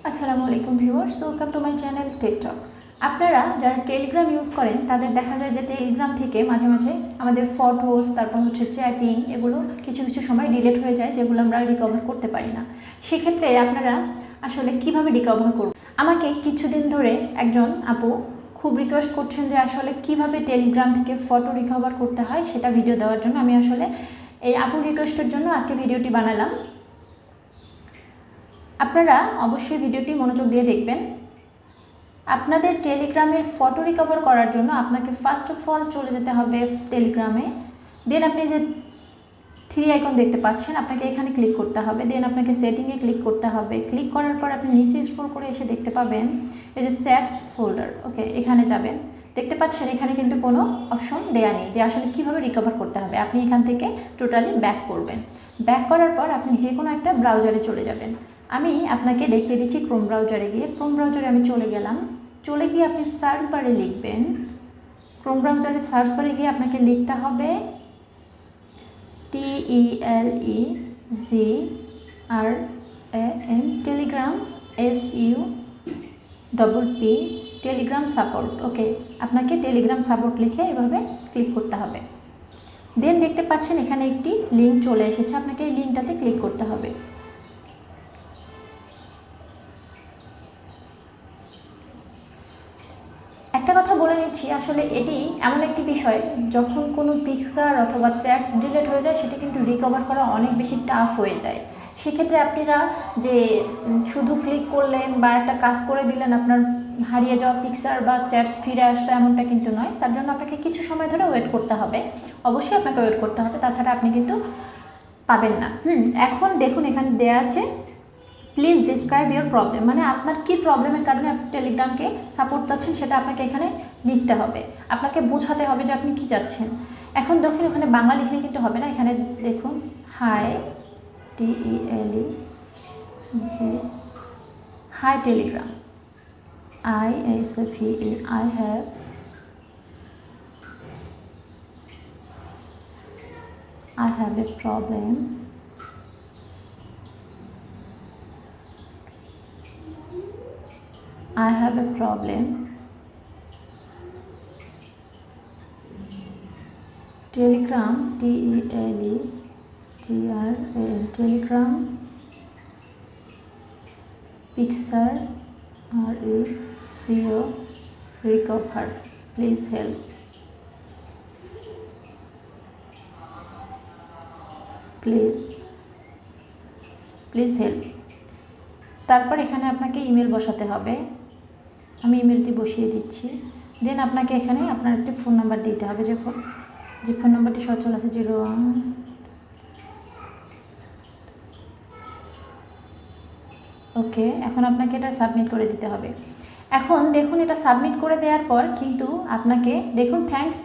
আসসালামু আলাইকুম viewers, welcome to my channel TikTok. আপনারা যারা টেলিগ্রাম ইউজ করেন তাদের দেখা যায় যে টেলিগ্রাম থেকে মাঝে মাঝে আমাদের ফটোস, তারপর চ্যাটিং, এগুলো কিছু কিছু সময় ডিলিট হয়ে যায়, যেগুলো আমরা রিকভার করতে পারি না। সেক্ষেত্রে আপনারা আসলে কিভাবে রিকভার করবেন? আমাকে কিছুদিন ধরে একজন আপু খুব রিকোয়েস্ট করছেন যে আসলে কিভাবে টেলিগ্রাম থেকে ফটো রিকভার করতে হয় সেটা ভিডিও দেওয়ার জন্য। আমি আসলে এই আপুর রিকোয়েস্টের জন্য আজকে ভিডিওটি বানালাম। আপনারা অবশ্যই ভিডিওটি মনোযোগ দিয়ে দেখবেন। আপনাদের টেলিগ্রামের ফটো রিকভার করার জন্য আপনাকে ফার্স্ট অফ অল চলে যেতে হবে টেলিগ্রামে। দেন আপনি যে 3 আইকন দেখতে পাচ্ছেন, আপনাকে এখানে ক্লিক করতে হবে। দেন আপনাকে সেটিংয়ে ক্লিক করতে হবে। ক্লিক করার পর আপনি নিচে স্ক্রল করে এসে দেখতে পাবেন এই যে সেটস ফোল্ডার। ওকে, এখানে যাবেন। দেখতে পাচ্ছেন এখানে কিন্তু কোনো অপশন দেয়া নেই যে আসলে কীভাবে রিকভার করতে হবে। আপনি এখান থেকে টোটালি ব্যাক করবেন। ব্যাক করার পর আপনি যে কোনো একটা ব্রাউজারে চলে যাবেন। আমি আপনাকে দেখিয়ে দিচ্ছি ক্রোম ব্রাউজারে গিয়ে। ক্রোম ব্রাউজারে আমি চলে গেলাম। চলে গিয়ে আপনি সার্চ বারে লিখবেন, ক্রোম ব্রাউজারে সার্চ বারে গিয়ে আপনাকে লিখতে হবে TELEGRAM Telegram SUPP Telegram support. Okay, আপনাকে টেলিগ্রাম সাপোর্ট লিখে এভাবে ক্লিক করতে হবে। দেন দেখতে পাচ্ছেন এখানে একটি লিঙ্ক চলে এসেছে, আপনাকে এই লিঙ্কটাতে ক্লিক করতে হবে। একটা কথা বলে নিচ্ছি, আসলে এটি এমন একটি বিষয়, যখন কোনো পিকচার অথবা চ্যাটস ডিলিট হয়ে যায় সেটা কিন্তু রিকভার করা অনেক বেশি টাফ হয়ে যায়। সেক্ষেত্রে আপনারা যে শুধু ক্লিক করলেন বা একটা কাজ করে দিলেন, আপনার হারিয়ে যাওয়া পিকচার বা চ্যাটস ফিরে আসলো এমনটা কিন্তু নয়। তার জন্য আপনাকে কিছু সময় ধরে ওয়েট করতে হবে। অবশ্যই আপনাকে ওয়েট করতে হবে, তাছাড়া আপনি কিন্তু পাবেন না। এখন দেখুন এখানে দেয়া আছে প্লিজ ডিসক্রাইব ইউর প্রবলেম, মানে আপনার কী প্রবলেমের কারণে আপনি টেলিগ্রামকে সাপোর্ট চাচ্ছেন সেটা আপনাকে এখানে লিখতে হবে। আপনাকে বোঝাতে হবে যে আপনি কী চাচ্ছেন। এখন দেখুন ওখানে বাংলা লিখলে কিন্তু হবে না। এখানে দেখুন হাই TELE যে hi Telegram ISFE I have a problem. I have a problem. Telegram TELEGRAM Telegram Pixar RECO recover. Please help. Please help. তারপর এখানে আপনাকে ইমেল বসাতে হবে। আমি ইমেলটি বসিয়ে দিচ্ছি। দেন আপনাকে এখানে আপনার একটি ফোন নাম্বার দিতে হবে, যে ফোন নাম্বারটি সচল আছে 01। ওকে, এখন আপনাকে এটা সাবমিট করে দিতে হবে। এখন দেখুন এটা সাবমিট করে দেওয়ার পর কিন্তু আপনাকে দেখুন থ্যাঙ্কস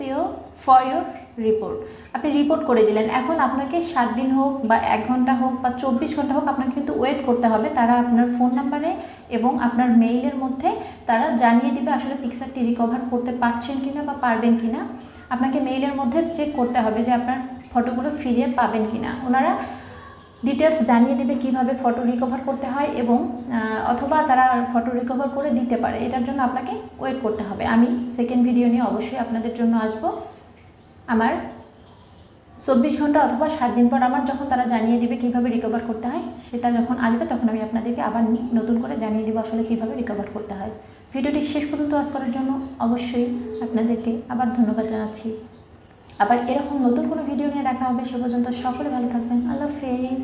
ফর ইউর রিপোর্ট, আপনি রিপোর্ট করে দিলেন। এখন আপনাকে 7 দিন হোক বা 1 ঘন্টা হোক বা 24 ঘন্টা হোক, আপনাকে কিন্তু ওয়েট করতে হবে। তারা আপনার ফোন নাম্বারে এবং আপনার মেইলের মধ্যে তারা জানিয়ে দিবে আসলে পিকচারটি রিকভার করতে পারছেন কিনা বা পারবেন কিনা। আপনাকে মেইলের মধ্যে চেক করতে হবে যে আপনার ফটোগুলো ফিরিয়ে পাবেন কিনা। ওনারা ডিটেলস জানিয়ে দেবে কিভাবে ফটো রিকভার করতে হয়, এবং অথবা তারা ফটো রিকভার করে দিতে পারে। এটার জন্য আপনাকে ওয়েট করতে হবে। আমি সেকেন্ড ভিডিও নিয়ে অবশ্যই আপনাদের জন্য আসব। আমার 24 ঘন্টা অথবা 7 দিন পর আমার যখন তারা জানিয়ে দিবে কিভাবে রিকভার করতে হয়, সেটা যখন আসবে তখন আমি আপনাদেরকে আবার নতুন করে জানিয়ে দেবো আসলে কিভাবে রিকভার করতে হয়। ভিডিওটি শেষ পর্যন্ত ওয়াচ করার জন্য অবশ্যই আপনাদেরকে আবার ধন্যবাদ জানাচ্ছি। আবার এরকম নতুন কোনো ভিডিও নিয়ে দেখা হবে। সে পর্যন্ত সকলে ভালো থাকবেন। আল্লাহ হাফেজ।